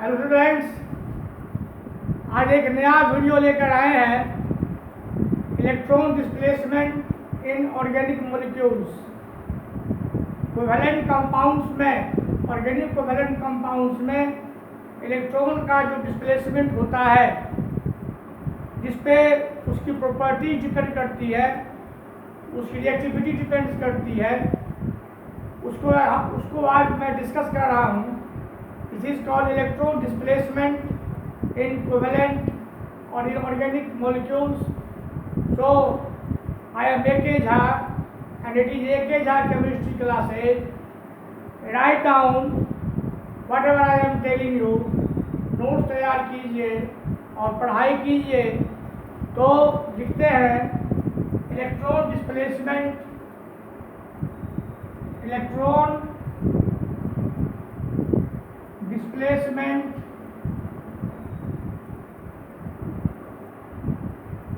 Hello students, आज एक नया वीडियो लेकर आए हैं electron displacement in organic molecules. Covalent compounds में, ऑर्गेनिक कोवैलेंट कंपाउंड्स में इलेक्ट्रॉन का जो डिस्प्लेसमेंट होता है, जिस पे उसकी प्रॉपर्टी डिपेंड करती है, उसकी रिएक्टिविटी डिपेंड करती है, उसको आज मैं डिस्कस कर रहा हूँ। This is called electron displacement in covalent or inorganic molecules. So, I am A.K. Jha and it is A.K. Jha chemistry classes. Write down whatever I am telling you. Notes तैयार कीजिए और पढ़ाई कीजिए। तो लिखते हैं electron displacement, electron displacement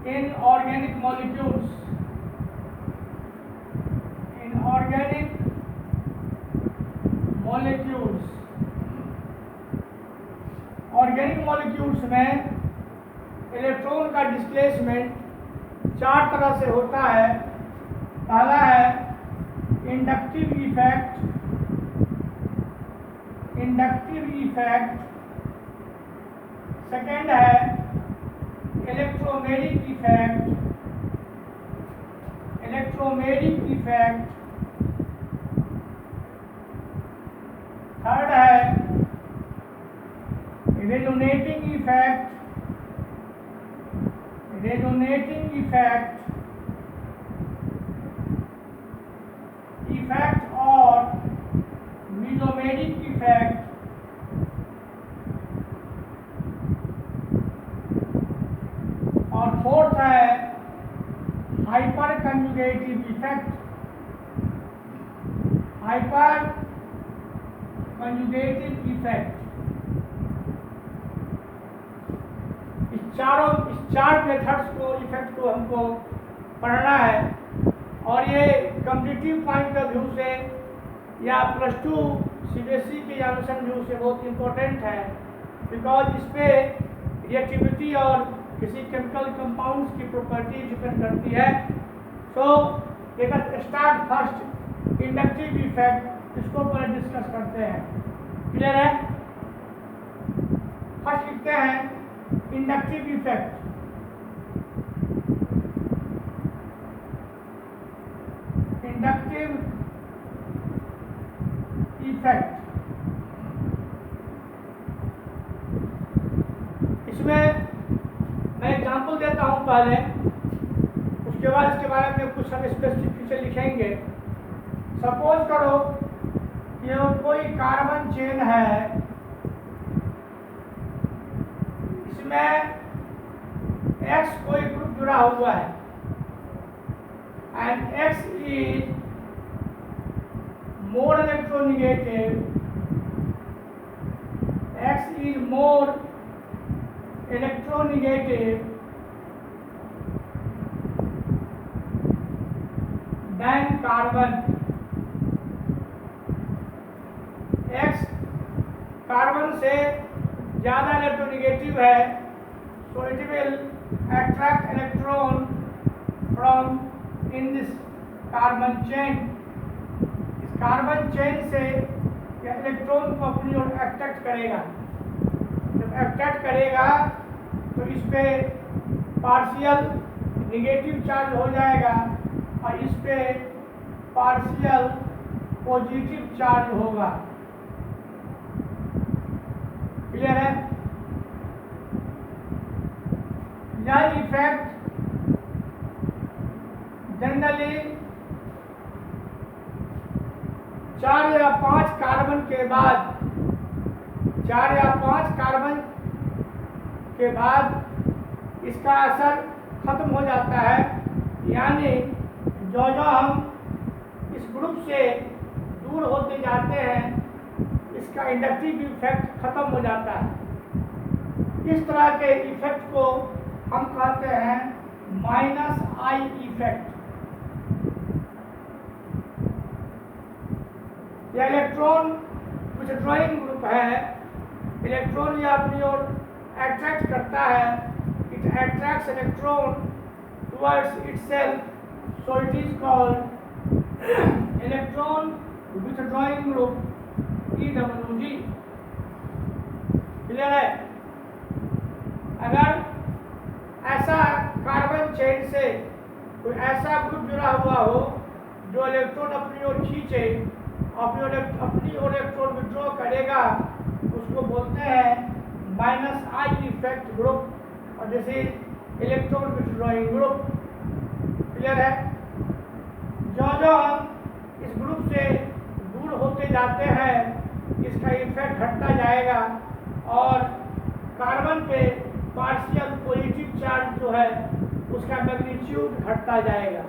in organic molecules. In organic molecules. Organic molecules में electron का डिस्प्लेसमेंट चार तरह से होता है। पहला है इंडक्टिव इफेक्ट, सेकेंड है इलेक्ट्रोमेरिक इफेक्ट, थर्ड है रेजोनेटिंग इफेक्ट और मेसोमेरिक इफेक्ट, और फोर्थ है हाइपर कंजुगेटिव इफेक्ट। इस चार मेथड्स को, इफेक्ट को हमको पढ़ना है। और ये कॉम्पिटिटिव पॉइंट ऑफ व्यू से या +2 CBSE के एग्जामिनेशन व्यू से बहुत इम्पोर्टेंट है, बिकॉज इस पे रिएक्टिविटी और किसी केमिकल कंपाउंड्स की प्रॉपर्टी डिपेंड करती है। So let us start first inductive effect. इसको पहले डिस्कस करते हैं। क्लियर है? फर्स्ट लिखते हैं इंडक्टिव इफेक्ट। इसमें मैं एग्जाम्पल देता हूँ पहले, उसके बाद इसके बारे में कुछ हम स्पेसिफिक से लिखेंगे। सपोज करो कि कोई कार्बन चेन है, इसमें X कोई ग्रुप जुड़ा हुआ है and X is more electronegative, X is more electronegative than carbon. X carbon से ज़्यादा इलेक्ट्रोनेगेटिव है, so it will attract electron from in this carbon chain. इस कार्बन चेन से यह इलेक्ट्रॉन को अपनी ओर अट्रैक्ट करेगा। जब अट्रैक्ट करेगा तो इस पे पार्शियल निगेटिव चार्ज हो जाएगा और इस पे पार्शियल पॉजिटिव चार्ज होगा। क्लियर है? यह इफेक्ट जनरली 4 या 5 कार्बन के बाद, 4 या 5 कार्बन के बाद इसका असर खत्म हो जाता है। यानी जो हम इस ग्रुप से दूर होते जाते हैं, इसका इंडक्टिव इफेक्ट खत्म हो जाता है। इस तरह के इफेक्ट को हम कहते हैं -I इफेक्ट। यह इलेक्ट्रॉन विथड्रॉइंग ग्रुप है इलेक्ट्रॉन या अपनी ओर अट्रैक्ट करता है, it attracts electron towards itself, so it is called electron withdrawing group EWG। Clear है? अगर ऐसा कार्बन चेन से कोई ऐसा ग्रुप जुड़ा हुआ हो जो इलेक्ट्रॉन अपनी ओर खींचे, अपनी ओर इलेक्ट्रॉन विड्रॉ करेगा, उसको बोलते हैं -I इफेक्ट ग्रुप, और this is electron withdrawing group. Clear है? जो हम इस ग्रुप से दूर होते जाते हैं, इसका इफेक्ट घटता जाएगा और कार्बन पे पार्शियल पॉजिटिव चार्ज जो है उसका मैग्नीट्यूड घटता जाएगा।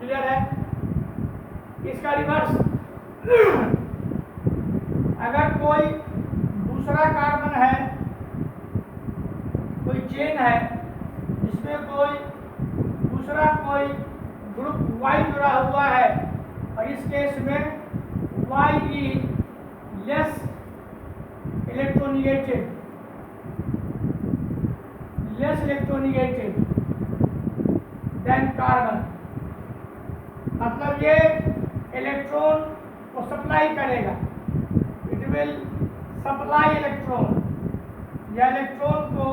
क्लियर है? इसका रिवर्स, अगर कोई दूसरा कार्बन है, कोई चेन है जिसमें कोई दूसरा कोई ग्रुप Y जुड़ा हुआ है, और इस केस में Y is less electronegative than carbon, मतलब ये इलेक्ट्रॉन को सप्लाई करेगा, इट विल सप्लाई इलेक्ट्रॉन, या इलेक्ट्रॉन को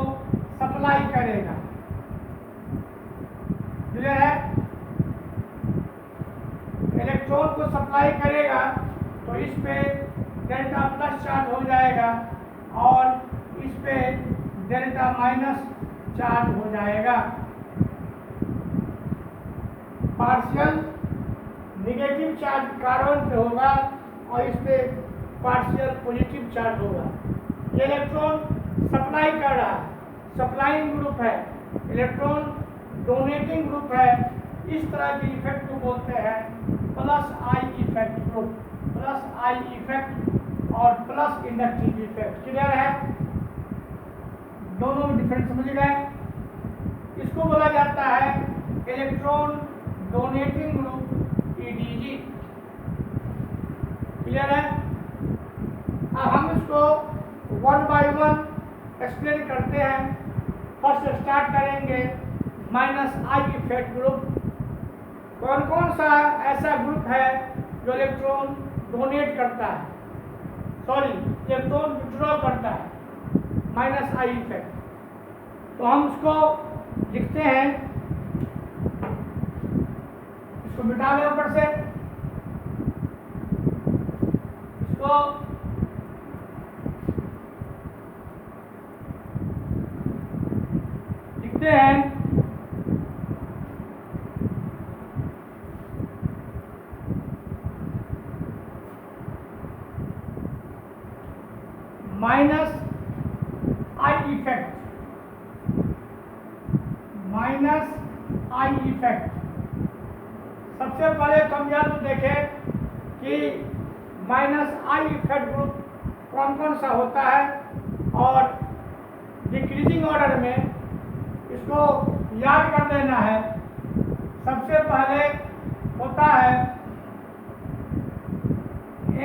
सप्लाई करेगा। क्लियर है? इलेक्ट्रॉन को सप्लाई करेगा तो इस पे डेल्टा प्लस चार्ज हो जाएगा और इस पे डेल्टा माइनस चार्ज हो जाएगा। पार्शियल निगेटिव चार्ज कार्बन पे होगा और इस पे पार्शियल पॉजिटिव चार्ज होगा। ये इलेक्ट्रॉन सप्लाई कर रहा है, सप्लाइंग ग्रुप है, इलेक्ट्रॉन डोनेटिंग ग्रुप है। इस तरह के इफेक्ट को बोलते हैं +I effect group, +I effect और प्लस इंडक्टिव इफेक्ट। क्लियर है? दोनों डिफरेंट समझ गए? इसको बोला जाता है electron donating group EDG। Clear है? अब हम इसको वन बाय वन एक्सप्लेन करते हैं। फर्स्ट स्टार्ट करेंगे -I इफेक्ट ग्रुप। कौन कौन सा ऐसा ग्रुप है जो इलेक्ट्रॉन डोनेट करता है, सॉरी इलेक्ट्रॉन विड्रॉ करता है, -I इफेक्ट। तो हम उसको लिखते हैं, इसको मिटा दें ऊपर से, इसको लिखते हैं -I इफेक्ट, -I इफेक्ट। सबसे पहले तो हम यह देखें कि -I इफेक्ट ग्रुप कौन कौन सा होता है, और डिक्रीजिंग ऑर्डर में इसको याद कर देना है। सबसे पहले होता है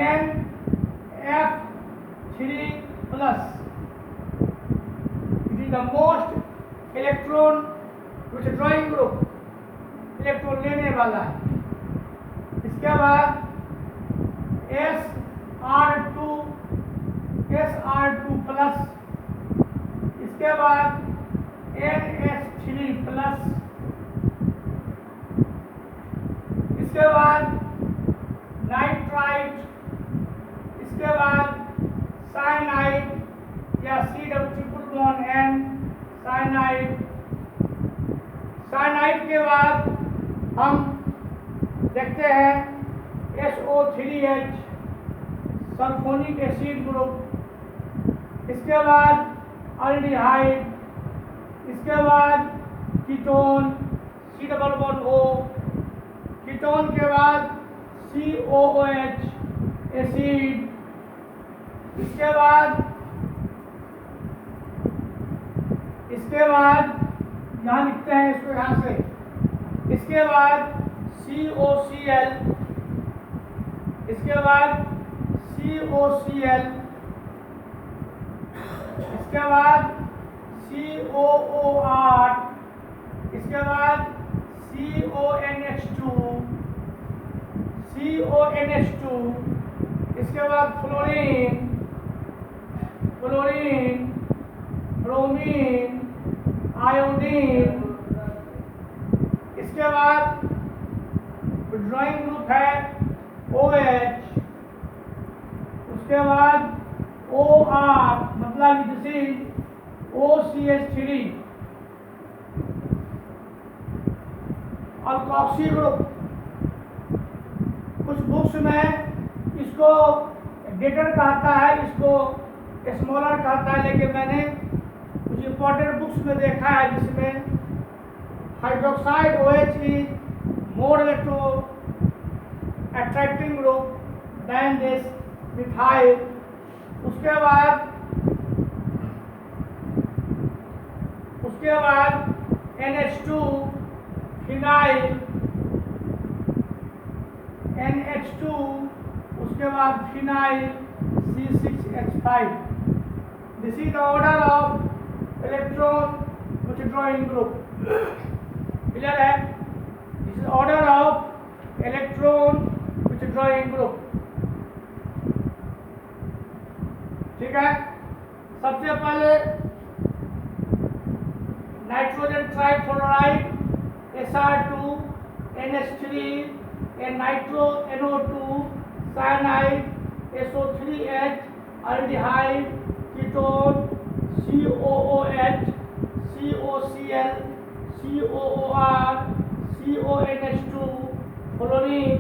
NF3+, it is the most electron withdrawing group, electron लेने वाला है। इसके बाद SR2+, इसके बाद NH3+, इसके बाद नाइट्राइट, इसके बाद साइनाइड या C∼N साइनाइड। साइनाइड के बाद हम देखते हैं SO3H सल्फोनिक एसिड ग्रुप। इसके बाद अल्डिहाइड, इसके बाद कीटोन C∼O, कीटोन के बाद COOH एसिड, इसके बाद यहाँ लिखते हैं इसको यहाँ से, इसके बाद COCl, इसके बाद COCl, इसके बाद COOR, इसके बाद CONH2, इसके बाद फ्लोरीन, ब्रोमीन, आयोडीन। इसके बाद ड्राइंग ग्रुप है OH, उसके बाद OR मतलब this is OCH3, alkoxy group. कुछ बुक्स में इसको डेटर कहता है, इसको स्मॉलर कहता है, लेकिन मैंने कुछ इंपॉर्टेंट बुक्स में देखा है जिसमें hydroxide OH is more electro attracting group than this methyl. उसके बाद NH2 फिनाइल, NH2, उसके बाद phenyl C6H5। This is the order of electron withdrawing group. Clear है? This is order of electron withdrawing group. ठीक है, सबसे पहले nitrogen trifluoride SR2 NH3 nitro NO2 cyanide SO3H aldehyde ketone COOH COCl COOR CONH2 fluorine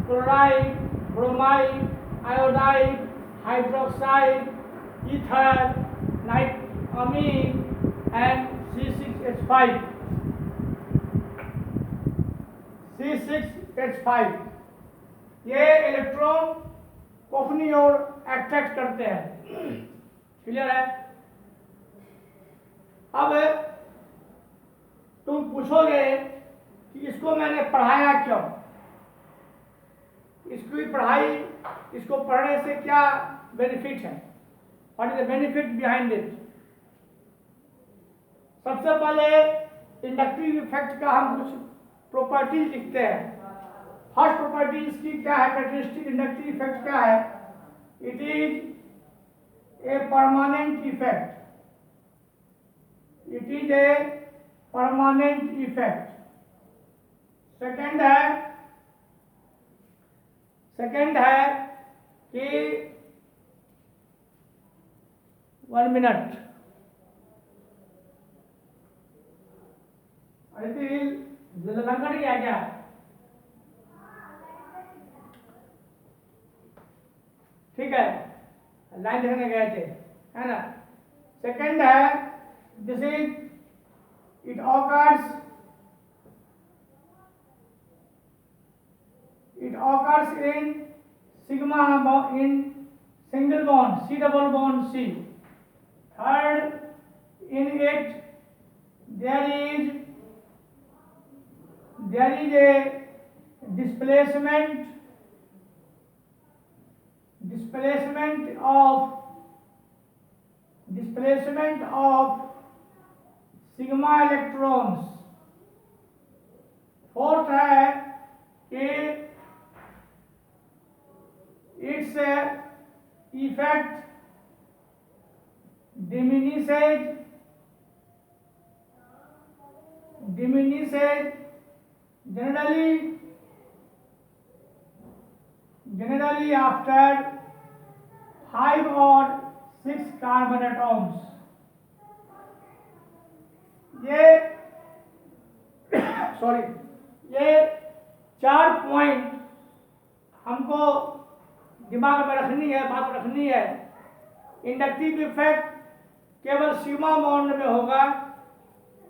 chloride bromide iodide hydroxide ether nitramine and C6H5। ये electron को अपनी ओर attract करते हैं। Clear है? अब तुम पूछोगे कि इसको मैंने पढ़ाया क्यों, इसकी पढ़ाई, इसको पढ़ने से क्या बेनिफिट है, what is the benefit behind it. सबसे पहले इंडक्टिव इफेक्ट का हम कुछ प्रॉपर्टीज लिखते हैं। फर्स्ट प्रॉपर्टी इसकी क्या है, कैरेक्टरिस्टिक इंडक्टिव इफेक्ट क्या है, it is a permanent effect, it is a permanent effect. Second है कि 1 मिनट, लंका नहीं आ गया, ठीक है, लाइन देखने गए थे, है ना। सेकंड है this is it occurs in sigma in single bond C double bond C. Third, in it there is a displacement of sigma electrons. Fourth है कि its effect diminishes generally after 5 or 6 carbon atoms. ये 4 point हमको दिमाग में रखनी है, बात रखनी है। इंडक्टिव इफेक्ट केवल सिग्मा बॉन्ड में होगा,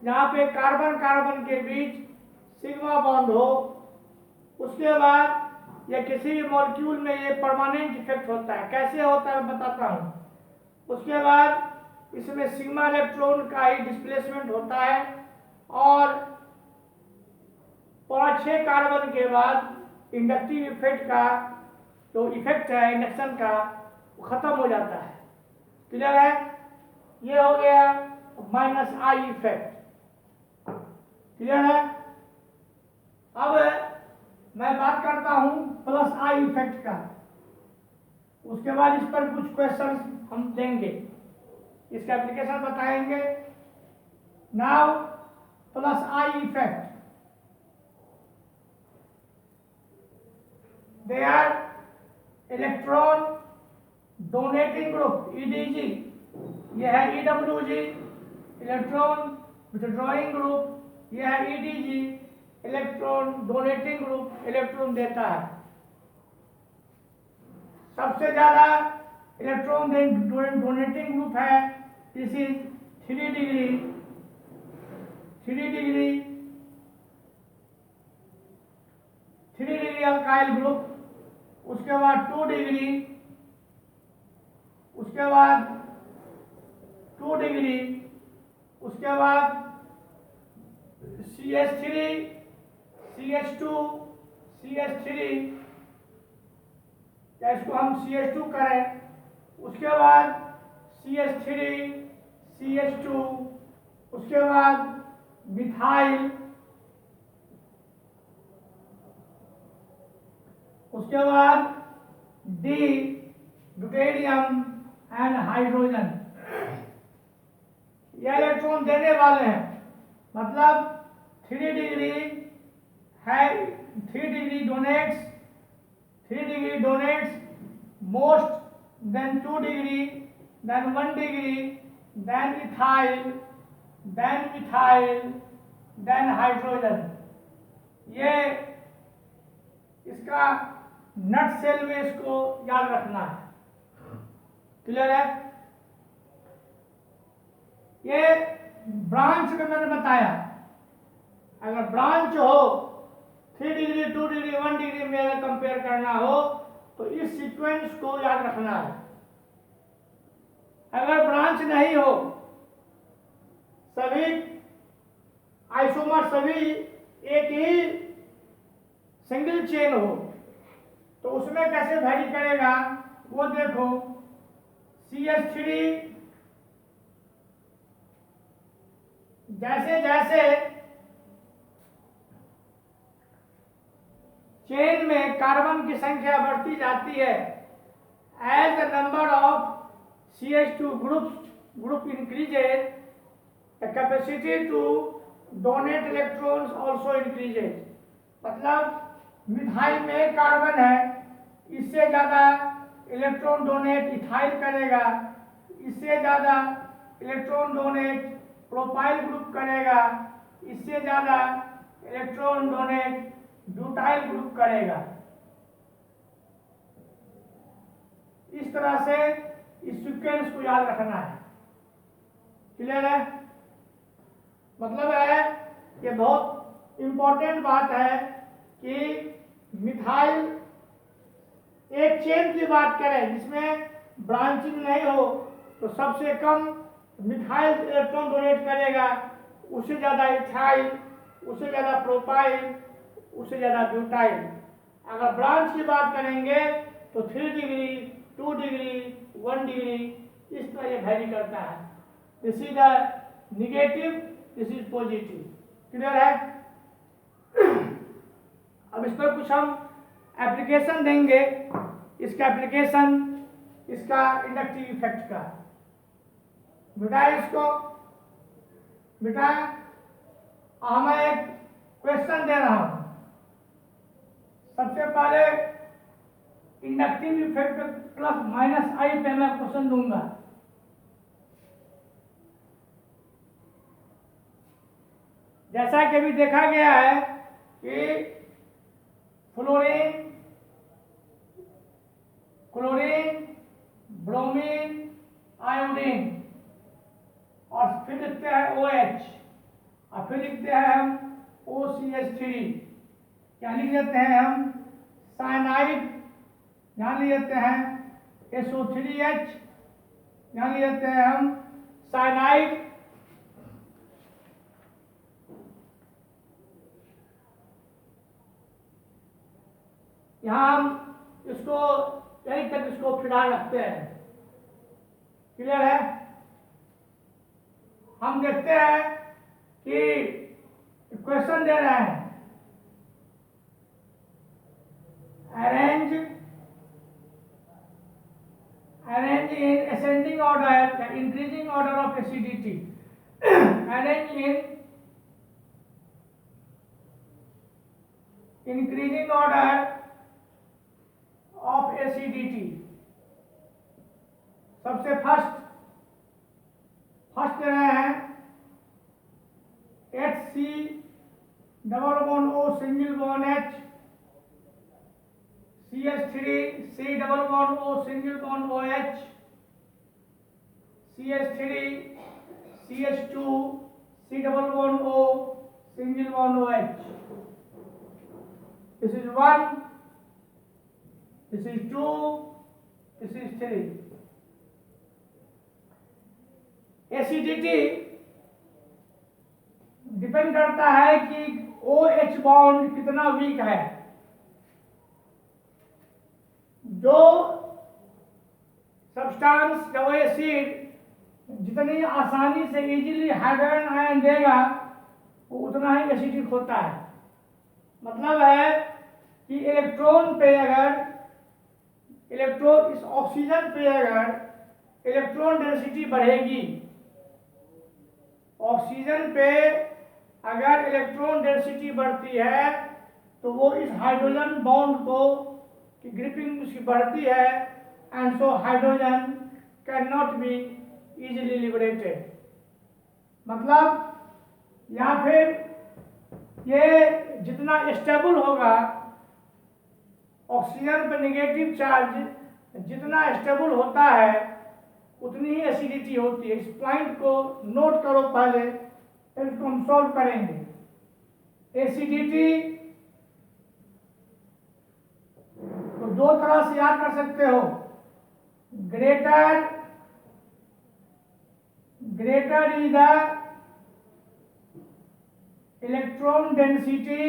जहाँ पे कार्बन कार्बन के बीच सिग्मा बॉन्ड हो। उसके बाद या किसी भी मॉलिक्यूल में ये परमानेंट इफेक्ट होता है। कैसे होता है मैं बताता हूँ। उसके बाद इसमें सिग्मा इलेक्ट्रॉन का ही डिस्प्लेसमेंट होता है और 5-6 कार्बन के बाद इंडक्टिव इफेक्ट का जो इफेक्ट है इंडक्शन का वो खत्म हो जाता है। क्लियर है? ये हो गया माइनस आई इफेक्ट। क्लियर है? अब मैं बात करता हूं प्लस आई इफेक्ट का। उसके बाद इस पर कुछ क्वेश्चन हम देंगे, इसका एप्लीकेशन बताएंगे। Now plus I effect, they are electron donating group EDG, ये है ईडब्ल्यूजी इलेक्ट्रॉन विथड्रॉइंग ग्रुप, ये है EDG electron donating group, electron देता है। सबसे ज्यादा इलेक्ट्रॉन डोनेटिंग ग्रुप है, this is 3 degree, 3 degree, 3 degree alkyl group. उसके बाद 2 डिग्री, उसके बाद 2 डिग्री, उसके बाद CH3, CH2, CH3, या इसको हम CH2 करें। उसके बाद CH3, CH2, उसके बाद मिथाइल, उसके बाद डी ड्यूटेरियम एंड हाइड्रोजन। ये इलेक्ट्रॉन देने वाले हैं, मतलब 3 डिग्री है, 3 degree donates, 3 degree donates most, then 2 degree, then 1 degree, then ethyl, then methyl, then hydrogen. ये इसका नट सेल में इसको याद रखना है। क्लियर है? ये ब्रांच में मैंने बताया, अगर ब्रांच हो 3 डिग्री, 2 डिग्री, 1 डिग्री में अगर कंपेयर करना हो तो इस सीक्वेंस को याद रखना है। अगर ब्रांच नहीं हो, सभी आइसोमर सभी एक ही सिंगल चेन हो, तो उसमें कैसे वैरी करेगा वो देखो। CH3 जैसे जैसे चेन में कार्बन की संख्या बढ़ती जाती है, as the number of CH2 group increases, the capacity to donate electrons also increases। मतलब मिथाइल में एक कार्बन है, इससे ज्यादा इलेक्ट्रॉन डोनेट इथाइल करेगा, इससे ज्यादा इलेक्ट्रॉन डोनेट प्रोपाइल ग्रुप करेगा, इससे ज्यादा इलेक्ट्रॉन डोनेट ब्यूटाइल ग्रुप करेगा। इस तरह से इस सीक्वेंस को याद रखना है। क्लियर है? मतलब है ये बहुत इंपॉर्टेंट बात है कि मिथाइल एक चेन की बात करें जिसमें ब्रांचिंग नहीं हो, तो सबसे कम मिथाइल इलेक्ट्रॉन डोनेट करेगा, उससे ज्यादा इथाइल, उससे ज्यादा प्रोपाइल, उससे ज्यादा ब्यूटाइल। अगर ब्रांच की बात करेंगे तो 3 डिग्री, 2 डिग्री, 1 डिग्री, इस तरह ये वैरी करता है। This is the negative, this is positive. Clear है? अब इस पर कुछ हम एप्लीकेशन देंगे, इसका एप्लीकेशन, इसका इंडक्टिव इफेक्ट का। बेटा इसको, बेटा मैं एक क्वेश्चन दे रहा हूं। सबसे पहले इंडक्टिव इफेक्ट प्लस माइनस आई पे मैं क्वेश्चन दूंगा। जैसा कि अभी देखा गया है कि फ्लोरीन, क्लोरीन, ब्रोमीन, आयोडीन, और फिर लिखते हैं OH, और फिर लिखते हैं हम OCH3। क्या लिख देते हैं हम? साइनाइड। यहाँ लिख देते हैं SO3H, यहाँ लिख देते हैं हम साइनाइड। यहाँ हम इसको यहीं तक इसको फिलहाल रखते हैं। क्लियर है? हम देखते हैं कि क्वेश्चन दे रहे हैं, arrange in ascending order, the increasing order of acidity. Arrange in increasing order of acidity. सबसे फर्स्ट दे रहे हैं HC double bond O single bond H, CH3 C double bond O single bond OH, CH3 CH2 C double bond O single bond OH. This is 1, this is 2, this is 3. Acidity depend करता है कि OH bond कितना week है। जो substance जो acid जितनी आसानी से इजीली हाइड्रोजन आयन देगा वो उतना ही एसिडिक होता है। मतलब है कि इलेक्ट्रॉन पे अगर इस ऑक्सीजन पे अगर इलेक्ट्रॉन डेंसिटी बढ़ेगी, ऑक्सीजन पे अगर इलेक्ट्रॉन डेंसिटी बढ़ती है तो वो इस हाइड्रोजन बॉन्ड को की ग्रिपिंग उसकी बढ़ती है, and so hydrogen can not be easily liberated. मतलब या फिर ये जितना स्टेबल होगा, ऑक्सीजन पर नेगेटिव चार्ज जितना स्टेबल होता है उतनी ही एसिडिटी होती है। इस पॉइंट को नोट करो पहले, फिर इसको हम सॉल्व करेंगे। एसिडिटी तो दो तरह से याद कर सकते हो, greater is the electron density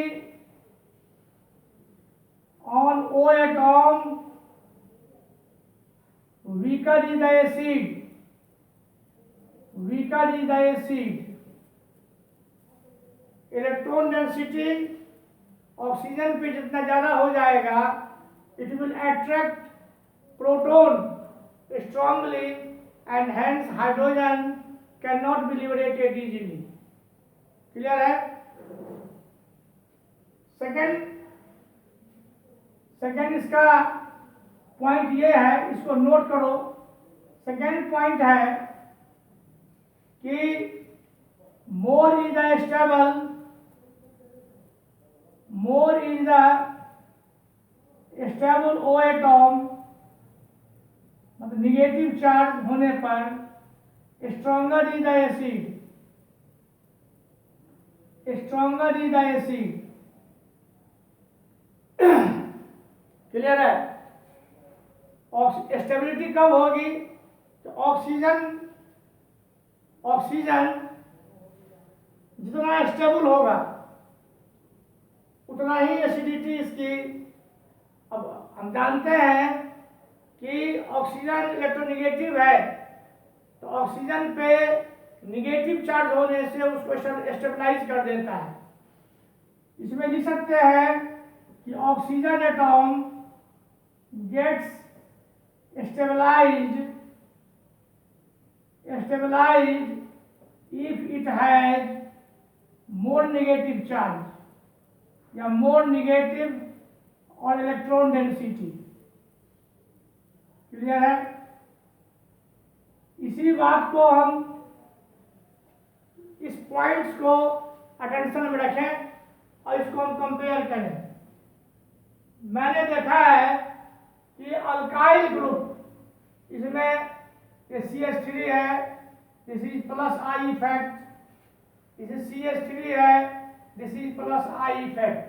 on O atom, weaker is the acid, electron density oxygen पे जितना ज्यादा हो जाएगा, it will attract proton strongly and hence hydrogen cannot be liberated easily. Clear है? सेकंड इसका पॉइंट ये है, इसको नोट करो। सेकंड पॉइंट है कि more is the stable O atom, मतलब निगेटिव चार्ज होने पर stronger is the acid. Clear है? स्टेबिलिटी कब होगी? तो ऑक्सीजन जितना स्टेबल होगा उतना ही एसिडिटी इसकी। अब हम जानते हैं कि ऑक्सीजन इलेक्ट्रोनेगेटिव है, तो ऑक्सीजन पे नेगेटिव चार्ज होने से उसको स्टेबलाइज कर देता है। इसमें लिख सकते हैं कि oxygen atom gets stabilized if it has more negative charge या मोर नेगेटिव और इलेक्ट्रॉन डेंसिटी। क्लियर है? इसी बात को हम इस पॉइंट्स को अटेंशन में रखें और इसको हम कंपेयर करें। मैंने देखा है कि अल्काइल ग्रुप, इसमें ये CH3 है, this is plus I effect, इसे CH3 है, this is plus I effect.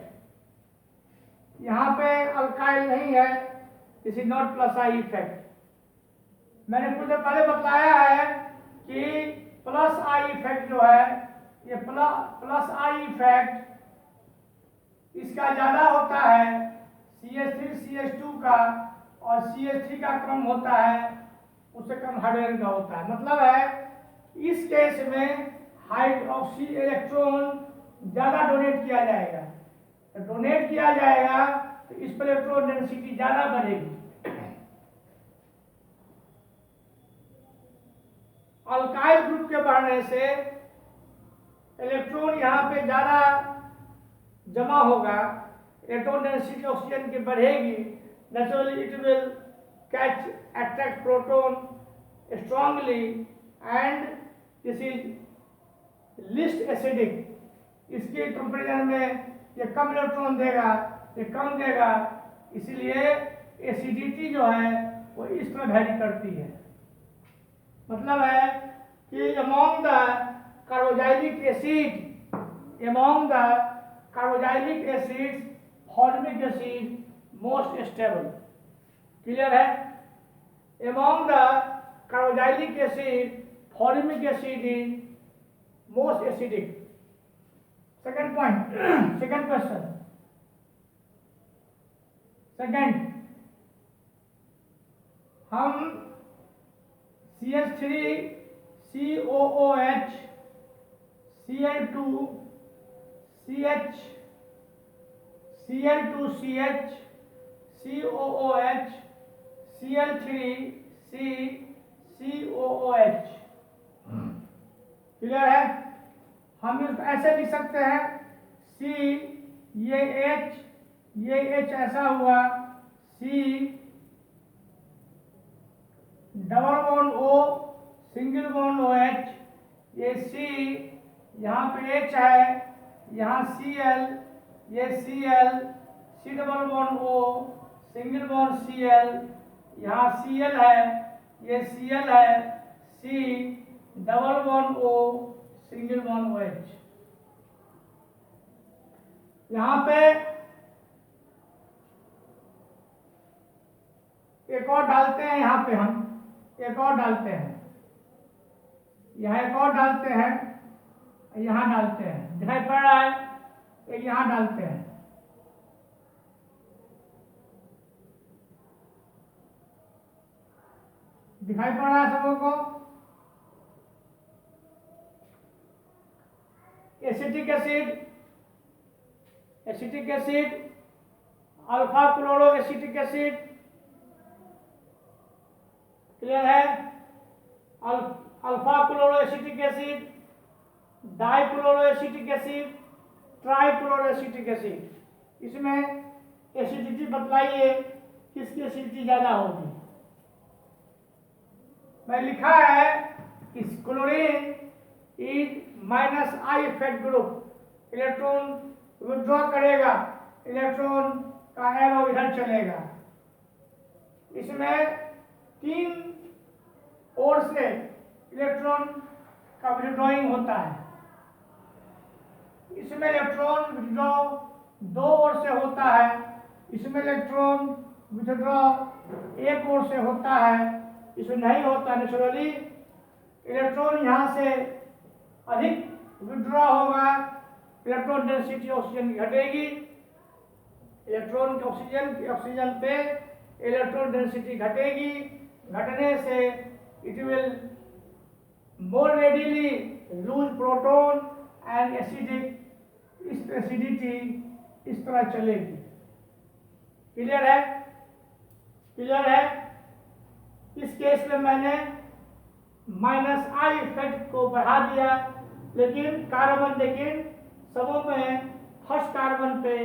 यहाँ पे अल्काइल नहीं है, this is not plus I effect. मैंने कुछ देर पहले बताया है कि प्लस आई इफेक्ट जो है, ये प्लस आई इफेक्ट इसका ज्यादा होता है CH3 CH2 का, और CH3 का कम होता है, उससे कम हाइड्रोजन का होता है। मतलब है इस केस में हाइड्रोक्सी इलेक्ट्रॉन ज़्यादा डोनेट किया जाएगा। तो डोनेट किया जाएगा तो इस पर इलेक्ट्रॉन डेंसिटी ज़्यादा बढ़ेगी। अल्काइल ग्रुप के बढ़ने से इलेक्ट्रॉन यहाँ पे ज़्यादा जमा होगा, इलेक्ट्रॉन डेंसिटी ऑक्सीजन की बढ़ेगी, naturally it will catch attract proton strongly and this is list acidic. इसके कंपेरिजन में ये कम इलेक्ट्रॉन देगा, ये कम देगा, इसलिए एसिडिटी जो है वो इस तरह वैरी करती है। मतलब है कि among the carboxylic acids formic acid most stable। Clear है? among the carboxylic acid formic acid is most acidic। second point, second question, second हम CH3 COOH Cl2 CH Cl2CH COOH Cl3 C COOH। Clear है? हम इसको ऐसे लिख सकते हैं C ये H ऐसा हुआ C double bond O single bond OH, ये C यहाँ पे H है, यहाँ Cl ये Cl C double bond O single bond Cl, यहाँ Cl है, ये Cl है, C double bond O single bond OH। यहाँ पे एक और डालते हैं, यहाँ पे हम एक और डालते हैं, यहाँ एक और डालते हैं, यहाँ डालते हैं, दिखाई पड़ रहा है? एक यहाँ डालते हैं, दिखाई पड़ रहा है सबों को? Acetic acid alpha chloro acetic acid. Clear है? Alpha chloro acetic acid, di chloro acetic acid, tri chloro acetic acid. इसमें एसिडिटी बतलाइए किसकी एसिडिटी ज्यादा होगी। मैं लिखा है कि क्लोरीन इज -I फेट ग्रुप, इलेक्ट्रॉन विड्रॉ करेगा, इलेक्ट्रॉन का एरो इधर चलेगा। इसमें 3 ओर से इलेक्ट्रॉन का विड्रॉइंग होता है। इसमें इलेक्ट्रॉन विड्रॉ 2 ओर से होता है, इसमें इलेक्ट्रॉन विड्रॉ 1 ओर से होता है, इसमें नहीं होता। नेचुरली इलेक्ट्रॉन यहाँ से अधिक विड्रॉ होगा, इलेक्ट्रॉन डेंसिटी ऑक्सीजन की घटेगी, इलेक्ट्रॉन की ऑक्सीजन पे इलेक्ट्रॉन डेंसिटी घटेगी, घटने से it will more readily lose proton and acidity इस तरह चलेगी। क्लियर है? क्लियर है? इस केस में मैंने -I इफेक्ट को बढ़ा दिया, लेकिन कार्बन लेकिन सबों में फर्स्ट कार्बन पे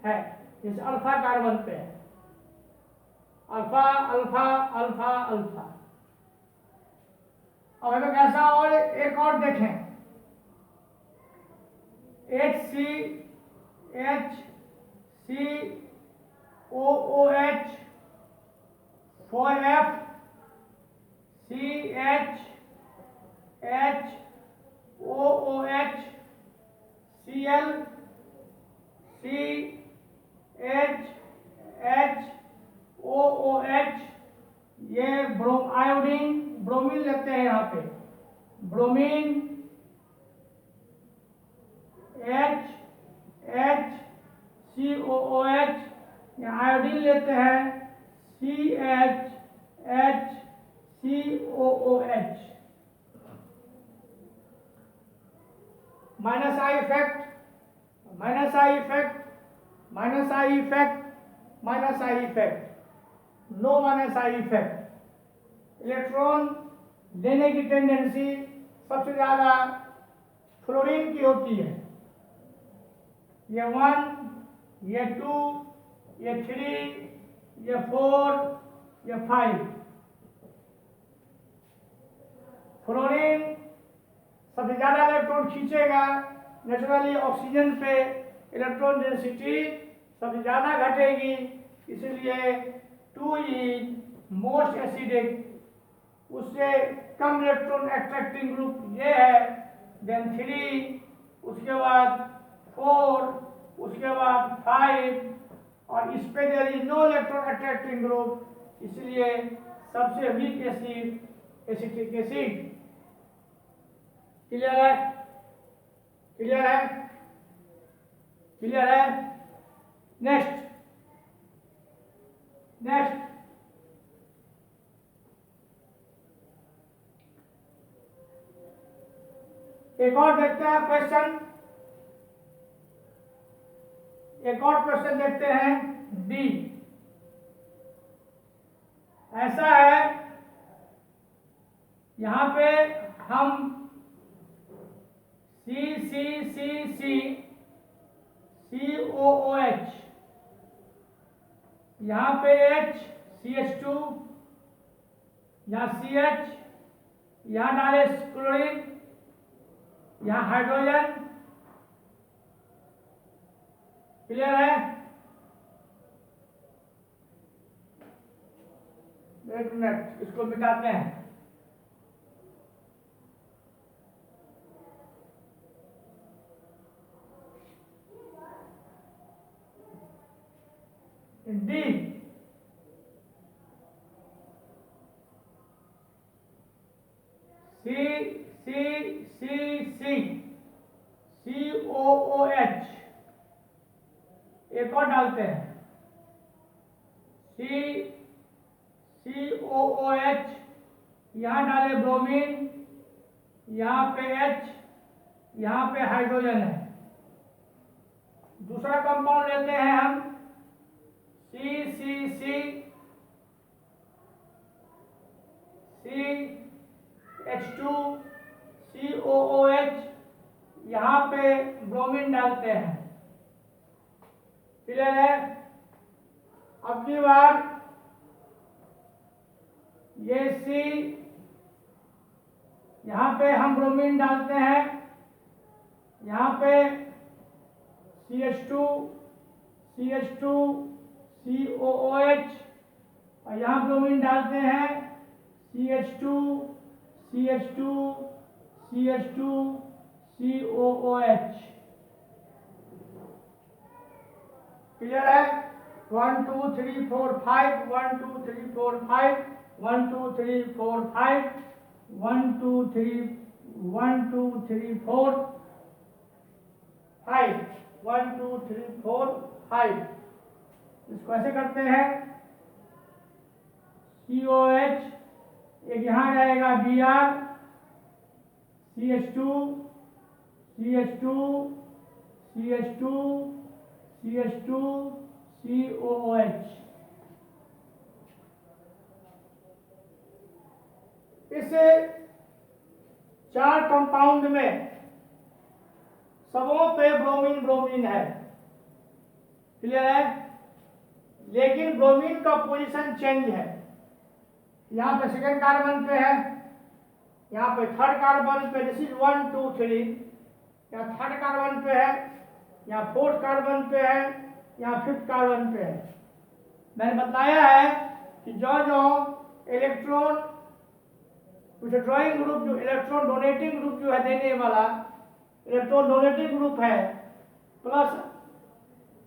है, जैसे अल्फा कार्बन पे है, अल्फा अल्फा अल्फा अल्फा। अब अगर ऐसा और एक और देखें, HCOOH 4F CHOOH Cl CHOOH, ये ब्रोमीन लेते हैं यहाँ पे, ब्रोमीन HCOOH, यहाँ आयोडीन लेते हैं CHCOOH। Minus I effect, minus I effect, minus I effect, minus I effect, no minus I effect. Electron लेने की टेंडेंसी सबसे ज़्यादा फ्लोरीन की होती है। ये 1, ये 2, ये 3, ये 4, ये 5। फ्लोरीन सबसे ज़्यादा इलेक्ट्रॉन खींचेगा। नेचुरली ऑक्सीजन पे इलेक्ट्रॉन डेंसिटी सबसे ज़्यादा घटेगी, इसलिए 2 इज मोस्ट एसिडिक। उससे कम इलेक्ट्रॉन एक्सट्रैक्टिंग ग्रुप ये है, देन 3, उसके बाद 4, उसके बाद 5, और इस पे there is no electron attracting group, इसलिए सबसे weak acid acetic acid. Clear है? क्लियर है? क्लियर है? नेक्स्ट, नेक्स्ट एक और देखते हैं क्वेश्चन, एक और क्वेश्चन देखते हैं डी। ऐसा है, यहां पे हम सी सी सी सी सी ओ ओ एच, यहां पे H CH2, यहां CH, यहां डाले क्लोरीन, यहां हाइड्रोजन। क्लियर है? एक मिनट, इसको मिटाते हैं। डी, सी सी सी सी COOH, एक और डालते हैं COOH, यहाँ डाले ब्रोमीन, यहाँ पे H, यहाँ पे हाइड्रोजन है। दूसरा कंपाउंड लेते हैं हम CH2 COOH, यहाँ पे ब्रोमीन डालते हैं। क्लियर है? अब की बार ये C, यहाँ पे हम ब्रोमीन डालते हैं, यहाँ पे CH2 COOH, और यहाँ ब्रोमीन डालते हैं CH2 COOH। क्लियर है? 1 2 3 4 5, 1 2 3 4 5, 1 2 3 4 5, 1 2 3 1 2 3 4 5, 1 2 3 4 5। इसको ऐसे करते हैं, COH एक यहाँ रहेगा Br, CH2 COOH। इस 4 कंपाउंड में सबों पे ब्रोमीन ब्रोमीन है। क्लियर है? लेकिन ब्रोमीन का पोजीशन चेंज है। यहाँ पे सेकेंड कार्बन पे है, यहाँ पे थर्ड कार्बन पे, दिस इज 1 2 3, यहाँ थर्ड कार्बन पे है, यहाँ फोर्थ कार्बन पे है, यहाँ फिफ्थ कार्बन पे है। मैंने बताया है कि जो जो इलेक्ट्रॉन विथड्रॉइंग ग्रुप, जो इलेक्ट्रॉन डोनेटिंग ग्रुप जो है देने वाला इलेक्ट्रॉन डोनेटिंग ग्रुप है, प्लस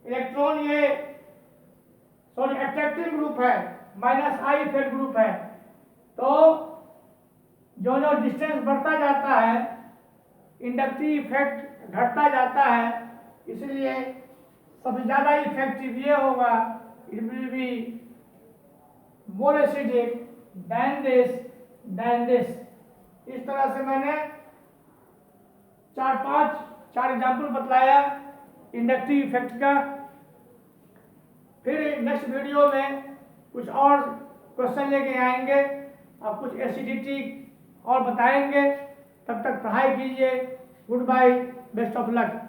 इलेक्ट्रॉन ये सॉरी अट्रैक्टिव ग्रुप है, माइनस आई इफेक्ट ग्रुप है, तो जो जो डिस्टेंस बढ़ता जाता है इंडक्टिव इफेक्ट घटता जाता है, इसलिए सबसे ज़्यादा इफेक्टिव ये होगा, it will be more acidic then this. इस तरह से मैंने 4 एग्जाम्पल बतलाया इंडक्टिव इफेक्ट का। फिर नेक्स्ट वीडियो में कुछ और क्वेश्चन लेके आएंगे और कुछ एसिडिटी और बताएंगे। तब तक पढ़ाई कीजिए। Good bye, best of luck.